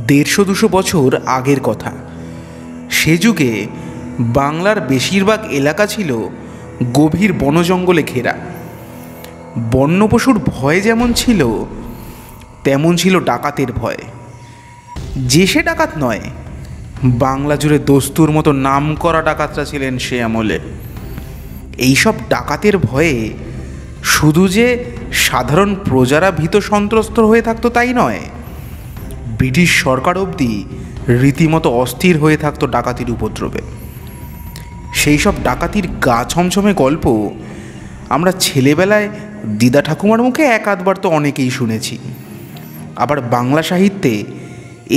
150-200 বছর আগের কথা। সে যুগে বাংলার বেশিরভাগ এলাকা ছিল গভীর বনজঙ্গলে ঘেরা। বন্য পশুর ভয় যেমন ছিল, তেমন ছিল ডাকাতের ভয়। যে সে ডাকাত নয়, বাংলা জুড়ে দস্তুর মতো নাম করা ডাকাতরা ছিলেন সে আমলে। এইসব ডাকাতের ভয়ে শুধু যে সাধারণ প্রজারা ভীত সন্ত্রস্ত হয়ে থাকতো তাই নয়, ব্রিটিশ সরকার অবধি রীতিমতো অস্থির হয়ে থাকতো ডাকাতির উপদ্রবে। সেই সব ডাকাতির গা ছমছমে গল্প আমরা ছেলেবেলায় দিদা ঠাকুমার মুখে এক আধবার তো অনেকেই শুনেছি। আবার বাংলা সাহিত্যে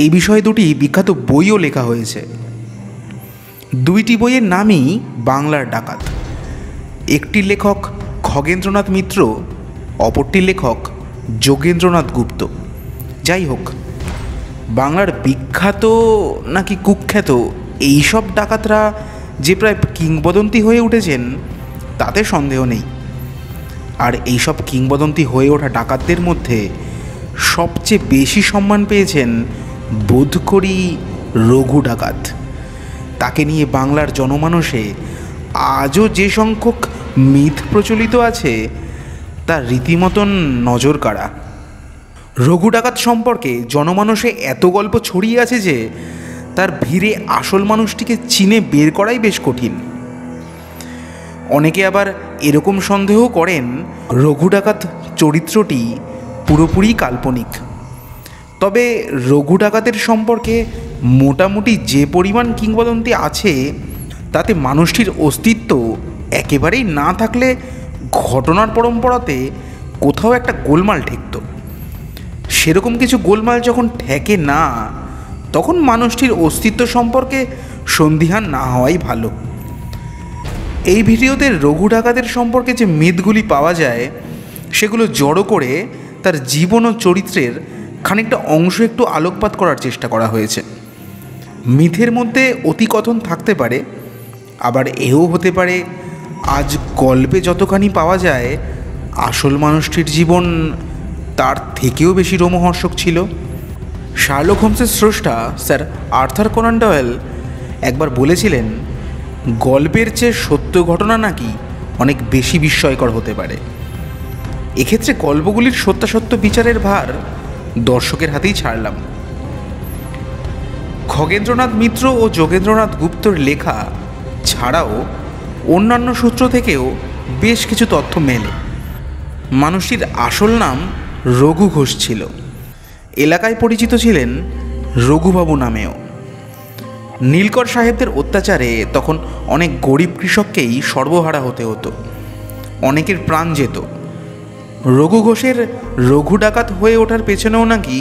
এই বিষয়ে দুটি বিখ্যাত বইও লেখা হয়েছে। দুইটি বইয়ের নামই বাংলার ডাকাত। একটির লেখক খগেন্দ্রনাথ মিত্র, অপরটির লেখক যোগেন্দ্রনাথ গুপ্ত। যাই হোক, বাংলার বিখ্যাত নাকি কুখ্যাত এইসব ডাকাতরা যে প্রায় কিংবদন্তি হয়ে উঠেছেন তাতে সন্দেহ নেই। আর এইসব কিংবদন্তি হয়ে ওঠা ডাকাতদের মধ্যে সবচেয়ে বেশি সম্মান পেয়েছেন বোধ করি রঘু ডাকাত। তাকে নিয়ে বাংলার জনমানসে আজও যে সংখ্যক মিথ প্রচলিত আছে তা রীতিমতন নজর কাড়া। রঘু ডাকাত সম্পর্কে জনমানসে এত গল্প ছড়িয়ে আছে যে তার ভিড়ে আসল মানুষটিকে চিনে বের করাই বেশ কঠিন। অনেকে আবার এরকম সন্দেহ করেন রঘু ডাকাত চরিত্রটি পুরোপুরি কাল্পনিক। তবে রঘু ডাকাতের সম্পর্কে মোটামুটি যে পরিমাণ কিংবদন্তি আছে তাতে মানুষটির অস্তিত্ব একেবারেই না থাকলে ঘটনার পরম্পরাতে কোথাও একটা গোলমাল ঠেকত। সেরকম কিছু গোলমাল যখন ঠেকে না, তখন মানুষটির অস্তিত্ব সম্পর্কে সন্দিহান না হওয়াই ভালো। এই ভিডিওতে রঘু ডাকাতের সম্পর্কে যে মিথগুলি পাওয়া যায় সেগুলো জড়ো করে তার জীবন ও চরিত্রের খানিকটা অংশ একটু আলোকপাত করার চেষ্টা করা হয়েছে। মিথের মধ্যে অতিকথন থাকতে পারে, আবার এও হতে পারে আজ গল্পে যতখানি পাওয়া যায় আসল মানুষটির জীবন তার থেকেও বেশি রোমহর্ষক ছিল। শার্লক হোমসের স্রষ্টা স্যার আর্থার কোনান ডয়েল একবার বলেছিলেন, গল্পের চেয়ে সত্য ঘটনা নাকি অনেক বেশি বিস্ময়কর হতে পারে। এক্ষেত্রে গল্পগুলির সত্যাসত্য বিচারের ভার দর্শকের হাতেই ছাড়লাম। খগেন্দ্রনাথ মিত্র ও যোগেন্দ্রনাথ গুপ্তর লেখা ছাড়াও অন্যান্য সূত্র থেকেও বেশ কিছু তথ্য মেলে। মানুষটির আসল নাম রঘু ঘোষ ছিল। এলাকায় পরিচিত ছিলেন রঘুবাবু নামেও। নীলকর সাহেবদের অত্যাচারে তখন অনেক গরিব কৃষককেই সর্বহারা হতে হতো, অনেকের প্রাণ যেত। রঘু ঘোষের রঘু ডাকাত হয়ে ওঠার পেছনেও নাকি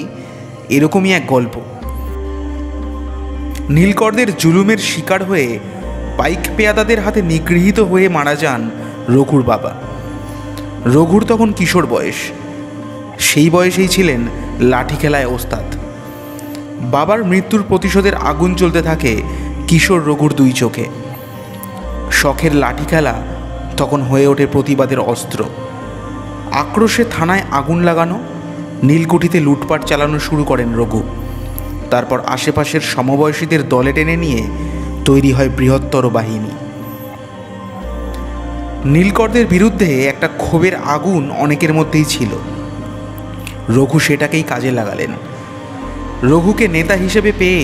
এরকমই এক গল্প। নীলকরদের জুলুমের শিকার হয়ে পাইক পেয়াদাদের হাতে নিগৃহীত হয়ে মারা যান রঘুর বাবা। রঘুর তখন কিশোর বয়স। সেই বয়সেই ছিলেন লাঠি খেলায় ওস্তাদ। বাবার মৃত্যুর প্রতিশোধের আগুন জ্বলতে থাকে কিশোর রঘুর দুই চোখে। শখের লাঠি খেলা তখন হয়ে ওঠে প্রতিবাদের অস্ত্র। আক্রোশে থানায় আগুন লাগানো, নীলকুঠিতে লুটপাট চালানো শুরু করেন রঘু। তারপর আশেপাশের সমবয়সীদের দলে টেনে নিয়ে তৈরি হয় বৃহত্তর বাহিনী। নীলকরদের বিরুদ্ধে একটা ক্ষোভের আগুন অনেকের মধ্যেই ছিল। রঘু সেটাকেই কাজে লাগালেন। রঘুকে নেতা হিসেবে পেয়ে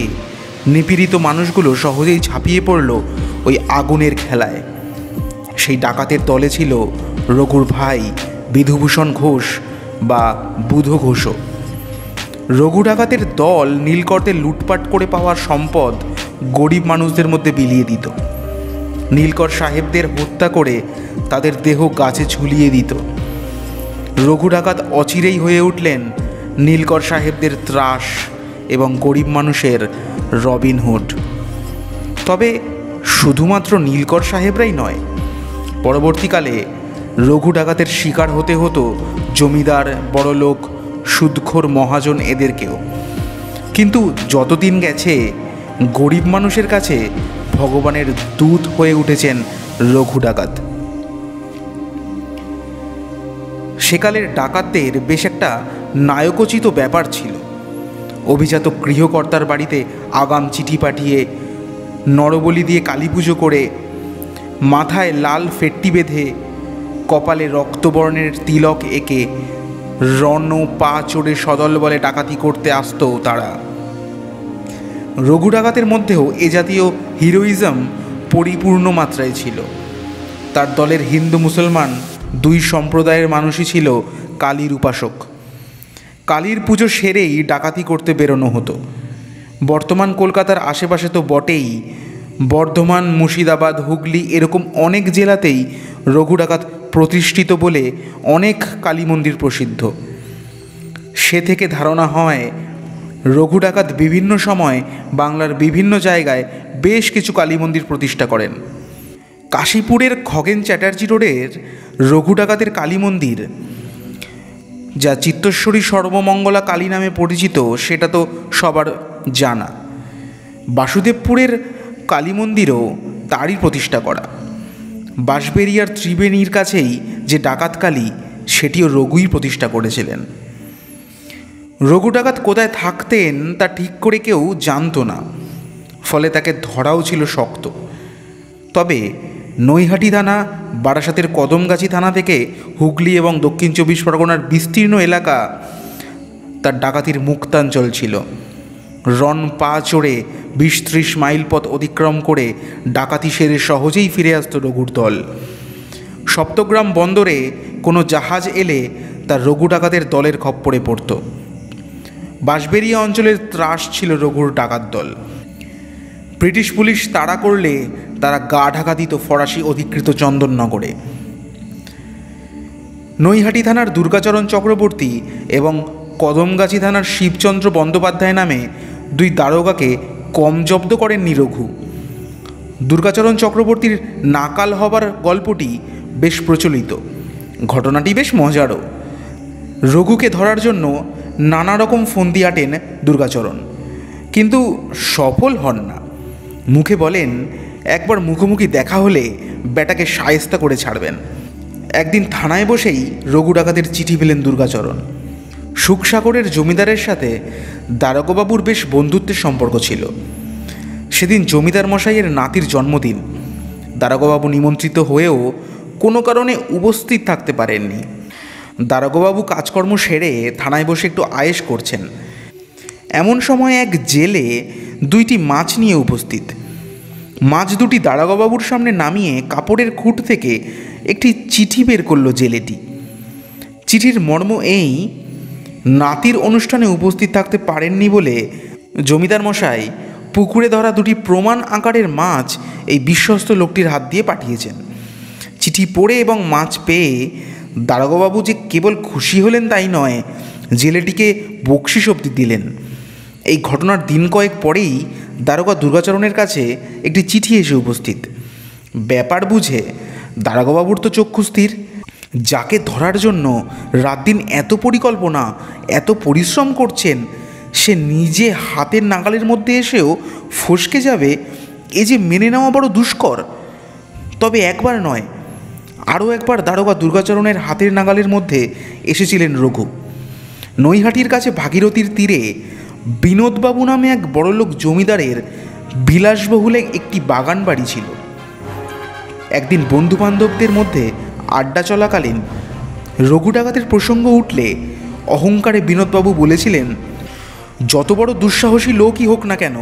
নিপীড়িত মানুষগুলো সহজেই ঝাঁপিয়ে পড়ল ওই আগুনের খেলায়। সেই ডাকাতের দলে ছিল রঘুর ভাই বিধুভূষণ ঘোষ বা বুধ ঘোষও। রঘু ডাকাতের দল নীলকরদের লুটপাট করে পাওয়া সম্পদ গরিব মানুষদের মধ্যে বিলিয়ে দিত। নীলকর সাহেবদের হত্যা করে তাদের দেহ গাছে ঝুলিয়ে দিত। রঘু ডাকাত অচিরেই হয়ে উঠলেন নীলকর সাহেবদের ত্রাস এবং গরিব মানুষের রবিনহুড। তবে শুধুমাত্র নীলকর সাহেবরাই নয়, পরবর্তীকালে রঘু ডাকাতের শিকার হতে হতো জমিদার, বড়লোক, সুদখোর মহাজন এদেরকেও। কিন্তু যতদিন গেছে গরিব মানুষের কাছে ভগবানের দূত হয়ে উঠেছেন রঘু ডাকাত। সেকালের ডাকাতদের বেশ একটা নায়কোচিত ব্যাপার ছিল। অভিজাত গৃহকর্তার বাড়িতে আগাম চিঠি পাঠিয়ে নরবলি দিয়ে কালী পুজো করে, মাথায় লাল ফেট্টি বেঁধে, কপালে রক্তবর্ণের তিলক এঁকে রণ পা চড়ে সদল বলে ডাকাতি করতে আসত তারা। রঘু ডাকাতের মধ্যেও এ জাতীয় হিরোইজম পরিপূর্ণ মাত্রায় ছিল। তার দলের হিন্দু মুসলমান দুই সম্প্রদায়ের মানুষই ছিল কালীর উপাসক। কালীর পুজো সেরেই ডাকাতি করতে বেরোনো হতো। বর্তমান কলকাতার আশেপাশে তো বটেই, বর্ধমান, মুর্শিদাবাদ, হুগলি এরকম অনেক জেলাতেই রঘু ডাকাত প্রতিষ্ঠিত বলে অনেক কালী মন্দির প্রসিদ্ধ। সে থেকে ধারণা হয় রঘু ডাকাত বিভিন্ন সময় বাংলার বিভিন্ন জায়গায় বেশ কিছু কালী মন্দির প্রতিষ্ঠা করেন। কাশীপুরের খগেন চ্যাটার্জি রোডের রঘু ডাকাতের কালী মন্দির, যা চিত্তেশ্বরী সর্বমঙ্গলা কালী নামে পরিচিত, সেটা তো সবার জানা। বাসুদেবপুরের কালী মন্দিরও তারই প্রতিষ্ঠা করা। বাঁশবেড়িয়ার ত্রিবেণীর কাছেই যে ডাকাত কালী, সেটিও রঘুই প্রতিষ্ঠা করেছিলেন। রঘু ডাকাত কোথায় থাকতেন তা ঠিক করে কেউ জানতো না, ফলে তাকে ধরাও ছিল শক্ত। তবে নৈহাটি থানা, বারাসাতের কদমগাছি থানা থেকে হুগলি এবং দক্ষিণ 24 পরগনার বিস্তীর্ণ এলাকা তার ডাকাতির মুক্তাঞ্চল ছিল। রণ পা চড়ে 20-30 মাইল পথ অতিক্রম করে ডাকাতি সেরে সহজেই ফিরে আসত রঘুর দল। সপ্তগ্রাম বন্দরে কোনো জাহাজ এলে তার রঘু ডাকাতের দলের খপ্পরে পড়ত। বাঁশবেড়িয়া অঞ্চলের ত্রাস ছিল রঘুর ডাকাত দল। ব্রিটিশ পুলিশ তাড়া করলে তারা গা ঢাকা দিত ফরাসি অধিকৃত চন্দননগরে। নৈহাটি থানার দুর্গাচরণ চক্রবর্তী এবং কদমগাছি থানার শিবচন্দ্র বন্দ্যোপাধ্যায় নামে দুই দারোগাকে কম জব্দ করেননি রঘু। দুর্গাচরণ চক্রবর্তীর নাকাল হবার গল্পটি বেশ প্রচলিত, ঘটনাটি বেশ মজারও। রঘুকে ধরার জন্য নানা রকম ফন্দি আটেন দুর্গাচরণ, কিন্তু সফল হন না। মুখে বলেন একবার মুখোমুখি দেখা হলে বেটাকে শায়েস্তা করে ছাড়বেন। একদিন থানায় বসেই রঘু ডাকাতের চিঠি পেলেন দুর্গাচরণ। সুখসাগরের জমিদারের সাথে দারোগাবাবুর বেশ বন্ধুত্বের সম্পর্ক ছিল। সেদিন জমিদার মশাইয়ের নাতির জন্মদিন। দারোগাবাবু নিমন্ত্রিত হয়েও কোনো কারণে উপস্থিত থাকতে পারেননি। দারোগাবাবু কাজকর্ম সেরে থানায় বসে একটু আয়েশ করছেন। এমন সময় এক জেলে 2টি মাছ নিয়ে উপস্থিত। মাছ দুটি দারোগাবাবুর সামনে নামিয়ে কাপড়ের খুঁট থেকে একটি চিঠি বের করল জেলেটি। চিঠির মর্ম এই: নাতির অনুষ্ঠানে উপস্থিত থাকতে পারেননি বলে জমিদার মশাই পুকুরে ধরা 2টি প্রমাণ আকারের মাছ এই বিশ্বস্ত লোকটির হাত দিয়ে পাঠিয়েছেন। চিঠি পড়ে এবং মাছ পেয়ে দারোগাবাবু যে কেবল খুশি হলেন তাই নয়, জেলেটিকে বকশিশ অবধি দিলেন। এই ঘটনার দিন কয়েক পরেই দারোগা দুর্গাচরণের কাছে একটি চিঠি এসে উপস্থিত। ব্যাপার বুঝে দারোগাবাবুর তো চক্ষু স্থির। যাকে ধরার জন্য রাত দিন এত পরিকল্পনা, এত পরিশ্রম করছেন, সে নিজে হাতের নাগালের মধ্যে এসেও ফসকে যাবে, এ যে মেনে নেওয়া বড় দুষ্কর। তবে একবার নয়, আরও একবার দারোগা দুর্গাচরণের হাতের নাগালের মধ্যে এসেছিলেন রঘু। নৈহাটির কাছে ভাগীরথীর তীরে বিনোদবাবু নামে এক বড়লোক জমিদারের বিলাসবহুলে একটি বাগান বাড়ি ছিল। একদিন বন্ধুবান্ধবদের মধ্যে আড্ডা চলাকালীন রঘু ডাকাতের প্রসঙ্গ উঠলে অহংকারে বিনোদবাবু বলেছিলেন, যত বড় দুঃসাহসী লোকই হোক না কেন,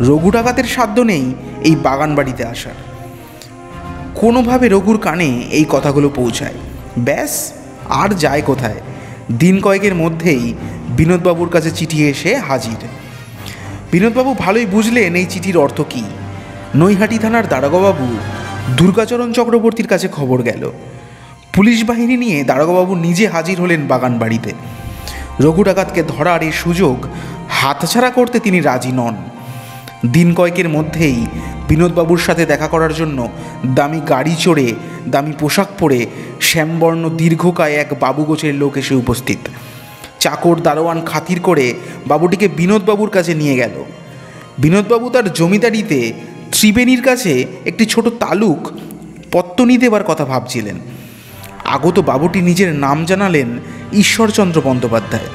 রঘু ডাকাতের সাধ্য নেই এই বাগান বাড়িতে আসার। কোনোভাবে রঘুর কানে এই কথাগুলো পৌঁছায়, ব্যাস আর যায় কোথায়। দিন কয়েকের মধ্যেই বিনোদবাবুর কাছে চিঠি এসে হাজির। বিনোদবাবু ভালোই বুঝলেন এই চিঠির অর্থ কী। নৈহাটি থানার দারোগাবাবু দুর্গাচরণ চক্রবর্তীর কাছে খবর গেল। পুলিশ বাহিনী নিয়ে দারোগাবাবু নিজে হাজির হলেন বাগান বাড়িতে। রঘু ডাকাতকে ধরার এই সুযোগ হাতছাড়া করতে তিনি রাজি নন। দিন কয়েকের মধ্যেই বিনোদবাবুর সাথে দেখা করার জন্য দামি গাড়ি চড়ে, দামি পোশাক পরে শ্যামবর্ণ দীর্ঘকায় এক বাবুগোছের লোক এসে উপস্থিত। চাকর দারোয়ান খাতির করে বাবুটিকে বিনোদবাবুর কাছে নিয়ে গেল। বিনোদবাবু তার জমিদারিতে ত্রিবেণীর কাছে একটি ছোট তালুক পত্তনি দেবার কথা ভাবছিলেন। আগত বাবুটি নিজের নাম জানালেন ঈশ্বরচন্দ্র বন্দ্যোপাধ্যায়।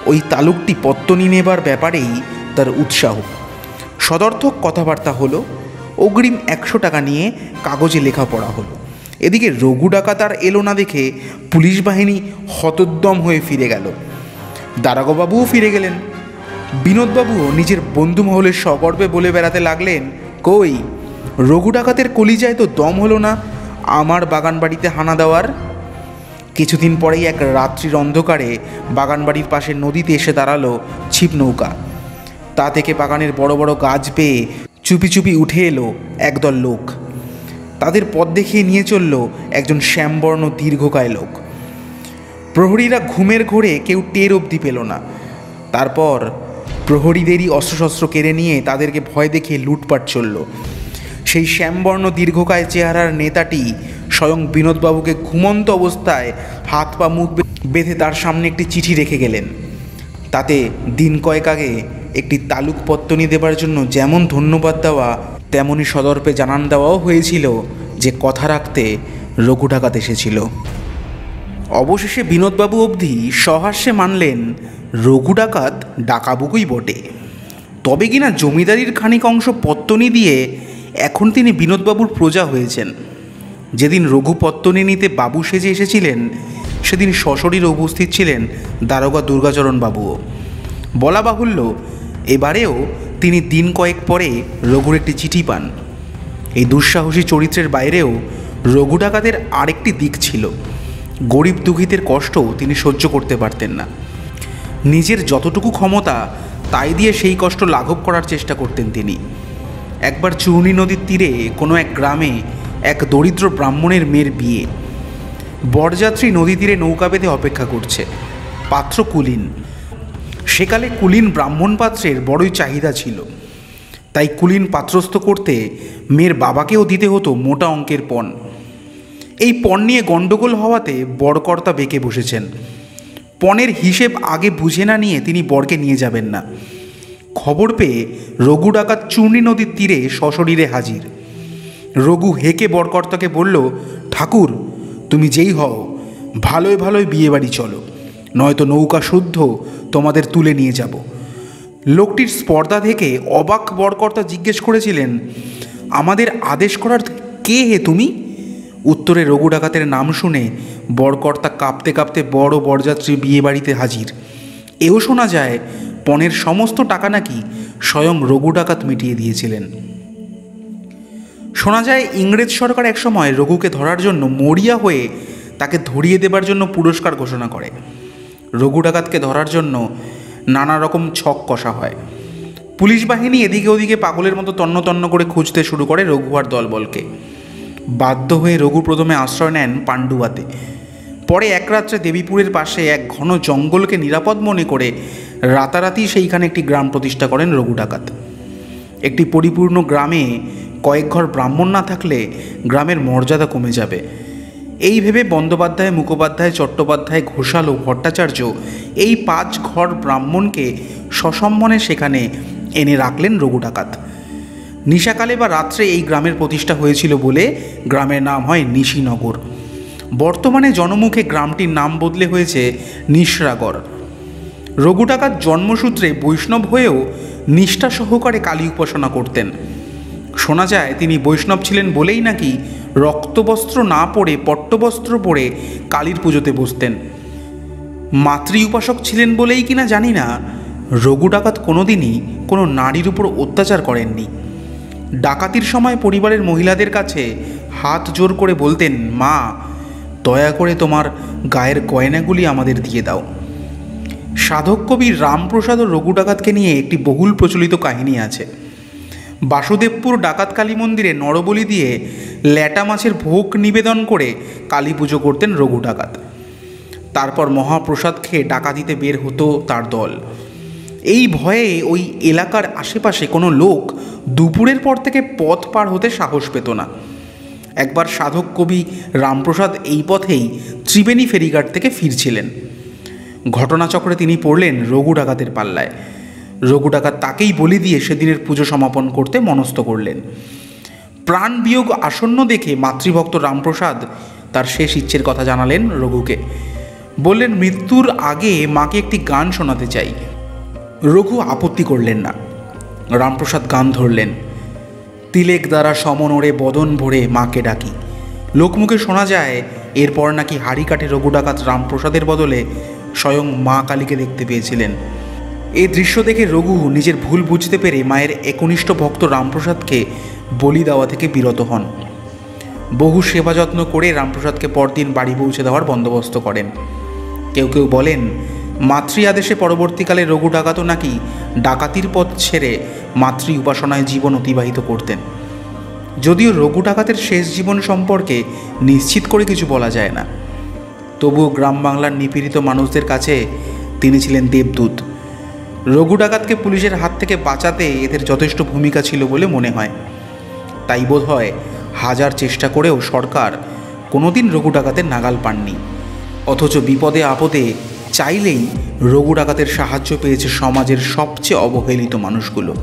ওই তালুকটি পত্তনি নেবার ব্যাপারেই তার উৎসাহ। সদর্থক কথাবার্তা হলো, অগ্রিম 100 টাকা নিয়ে কাগজে লেখাপড়া হলো। এদিকে রঘু ডাকাত আর এলো না দেখে পুলিশ বাহিনী হতোদ্যম হয়ে ফিরে গেল। দারোগাবাবুও ফিরে গেলেন। বিনোদবাবুও নিজের বন্ধু মহলের সগর্বে বলে বেড়াতে লাগলেন, কই রঘু ডাকাতের কলিজায় তো দম হলো না আমার বাগান বাড়িতে হানা দেওয়ার। কিছুদিন পরেই এক রাত্রির অন্ধকারে বাগানবাড়ির পাশে নদীতে এসে দাঁড়ালো ছিপ নৌকা। তা থেকে বাগানের বড় বড় গাছ পেয়ে চুপি চুপি উঠে এলো একদল লোক। তাদের পথ দেখিয়ে নিয়ে চলল একজন শ্যামবর্ণ দীর্ঘকায় লোক। প্রহরীরা ঘুমের ঘোরে কেউ টের অবধি পেল না। তারপর প্রহরীদেরই অস্ত্রশস্ত্র কেড়ে নিয়ে তাদেরকে ভয় দেখিয়ে লুটপাট চলল। সেই শ্যামবর্ণ দীর্ঘকায় চেহারার নেতাটি স্বয়ং বিনোদবাবুকে ঘুমন্ত অবস্থায় হাত পা মুখ বেঁধে তার সামনে একটি চিঠি রেখে গেলেন। তাতে দিন কয়েক আগে একটি তালুক পত্তনি দেবার জন্য যেমন ধন্যবাদ দেওয়া, তেমনি সদর্পে জানান দেওয়াও হয়েছিল যে কথা রাখতে রঘু ডাকাত এসেছিল। অবশেষে বিনোদবাবু অবধি সহাস্যে মানলেন রঘু ডাকাত ডাকাবুকুই বটে। তবে কিনা জমিদারির খানিক অংশ পত্তনি দিয়ে এখন তিনি বিনোদবাবুর প্রজা হয়েছেন। যেদিন রঘু পত্তনি নিতে বাবু সেজে এসেছিলেন সেদিন সশরীরে উপস্থিত ছিলেন দারোগা দুর্গাচরণ বাবুও। বলা বাহুল্য, এবারেও তিনি দিন কয়েক পরে রঘুর একটি চিঠি পান। এই দুঃসাহসী চরিত্রের বাইরেও রঘু ডাকাতের আরেকটি দিক ছিল। গরিব দুঃখীদের কষ্ট তিনি সহ্য করতে পারতেন না। নিজের যতটুকু ক্ষমতা তাই দিয়ে সেই কষ্ট লাঘব করার চেষ্টা করতেন তিনি। একবার চূর্ণী নদীর তীরে কোনো এক গ্রামে এক দরিদ্র ব্রাহ্মণের মেয়ের বিয়ে। বরযাত্রী নদী তীরে নৌকা বেঁধে অপেক্ষা করছে। পাত্র কুলীন। সেকালে কুলীন ব্রাহ্মণ পাত্রের বড়ই চাহিদা ছিল। তাই কুলীন পাত্রস্থ করতে মেয়ের বাবাকেও দিতে হতো মোটা অঙ্কের পণ। এই পণ নিয়ে গণ্ডগোল হওয়াতে বরকর্তা বেঁকে বসেছেন। পণের হিসেব আগে বুঝে না নিয়ে তিনি বরকে নিয়ে যাবেন না। খবর পেয়ে রঘু ডাকাত চূর্ণী নদীর তীরে সশরীরে হাজির। রঘু হেঁকে বরকর্তাকে বলল, ঠাকুর তুমি যেই হও ভালোই ভালোই বিয়ে বাড়ি চলো, নয়তো নৌকা শুদ্ধ তোমাদের তুলে নিয়ে যাব। লোকটির স্পর্ধা থেকে অবাক বরকর্তা জিজ্ঞেস করেছিলেন, আমাদের আদেশ করার কে হে তুমি? উত্তরে রঘু ডাকাতের নাম শুনে বরকর্তা কাঁপতে কাঁপতে বড় বরযাত্রী বিয়ে বাড়িতে হাজির। এও শোনা যায় পণের সমস্ত টাকা নাকি স্বয়ং রঘু ডাকাত মিটিয়ে দিয়েছিলেন। শোনা যায় ইংরেজ সরকার একসময় রঘুকে ধরার জন্য মরিয়া হয়ে তাকে ধরিয়ে দেবার জন্য পুরস্কার ঘোষণা করে। রঘু ডাকাতকে ধরার জন্য নানা রকম ছক কষা হয়। পুলিশ বাহিনী এদিকে ওদিকে পাগলের মতো তন্ন তন্ন করে খুঁজতে শুরু করে রঘু আর দলবলকে। বাধ্য হয়ে রঘু প্রথমে আশ্রয় নেন পাণ্ডুয়াতে। পরে এক রাত্রে দেবীপুরের পাশে এক ঘন জঙ্গলকে নিরাপদ মনে করে রাতারাতি সেইখানে একটি গ্রাম প্রতিষ্ঠা করেন রঘু ডাকাত। একটি পরিপূর্ণ গ্রামে কয়েক ঘর ব্রাহ্মণ না থাকলে গ্রামের মর্যাদা কমে যাবে। এই ভেবে বন্দ্যোপাধ্যায়, মুখোপাধ্যায়, চট্টোপাধ্যায়, ঘোষাল ও ভট্টাচার্য এই 5 ঘর ব্রাহ্মণকে সসম্মানে সেখানে এনে রাখলেন রঘু ডাকাত। নিশাকালে বা রাত্রে এই গ্রামের প্রতিষ্ঠা হয়েছিল বলে গ্রামের নাম হয় নিশিনগর। বর্তমানে জনমুখে গ্রামটির নাম বদলে হয়েছে নিশরাগড়। রঘু ডাকাত জন্মসূত্রে বৈষ্ণব হয়েও নিষ্ঠা সহকারে কালী উপাসনা করতেন। শোনা যায় তিনি বৈষ্ণব ছিলেন বলেই নাকি রক্তবস্ত্র না পরে পট্টবস্ত্র পরে কালীর পুজোতে বসতেন। মাতৃ উপাসক ছিলেন বলেই কিনা জানি না, রঘু ডাকাত কোনোদিনই কোনো নারীর উপর অত্যাচার করেননি। ডাকাতির সময় পরিবারের মহিলাদের কাছে হাত জোর করে বলতেন, মা দয়া করে তোমার গায়ের গয়নাগুলি আমাদের দিয়ে দাও। সাধক কবি রামপ্রসাদ ও রঘু ডাকাতকে নিয়ে একটি বহুল প্রচলিত কাহিনী আছে। বাসুদেবপুর ডাকাত কালী মন্দিরে নরবলি দিয়ে ল্যাটা মাছের ভোগ নিবেদন করে কালী পুজো করতেন রঘু ডাকাত। তারপর মহাপ্রসাদ খেয়ে ডাকাতিতে বের হতো তার দল। এই ভয়ে ওই এলাকার আশেপাশে কোনো লোক দুপুরের পর থেকে পথ পার হতে সাহস পেত না। একবার সাধক কবি রামপ্রসাদ এই পথেই ত্রিবেণী ফেরিঘাট থেকে ফিরছিলেন। ঘটনাচক্রে তিনি পড়লেন রঘু ডাকাতের পাল্লায়। রঘু ডাকাত তাকেই বলি দিয়ে সেদিনের পুজো সমাপন করতে মনস্থ করলেন। প্রাণ বিয়োগ আসন্ন দেখে মাতৃভক্ত রামপ্রসাদ তার শেষ ইচ্ছের কথা জানালেন রঘুকে। বললেন মৃত্যুর আগে মাকে একটি গান শোনাতে চাই। রঘু আপত্তি করলেন না। রামপ্রসাদ গান ধরলেন, তিলেক দ্বারা সমনরে বদন ভরে মাকে ডাকি। লোকমুখে শোনা যায় এরপর নাকি হাড়ি কাঠে রঘু ডাকাত রামপ্রসাদের বদলে স্বয়ং মা কালীকে দেখতে পেয়েছিলেন। এই দৃশ্য দেখে রঘু নিজের ভুল বুঝতে পেরে মায়ের একনিষ্ঠ ভক্ত রামপ্রসাদকে বলি দেওয়া থেকে বিরত হন। বহু সেবা যত্ন করে রামপ্রসাদকে পরদিন বাড়ি পৌঁছে দেওয়ার বন্দোবস্ত করেন। কেউ কেউ বলেন মাতৃ আদেশে পরবর্তীকালে রঘু ডাকাতও নাকি ডাকাতির পথ ছেড়ে মাতৃ উপাসনায় জীবন অতিবাহিত করতেন। যদিও রঘু ডাকাতের শেষ জীবন সম্পর্কে নিশ্চিত করে কিছু বলা যায় না, তবুও গ্রাম বাংলার নিপীড়িত মানুষদের কাছে তিনি ছিলেন দেবদূত। রঘু ডাকাতকে পুলিশের হাত থেকে বাঁচাতে এদের যথেষ্ট ভূমিকা ছিল বলে মনে হয়। তাই বোধ হয় হাজার চেষ্টা করেও সরকার কোনোদিন রঘু ডাকাতের নাগাল পাননি। অথচ বিপদে আপদে চাইলেই রঘু ডাকাতের সাহায্য পেয়েছে সমাজের সবচেয়ে অবহেলিত মানুষগুলো।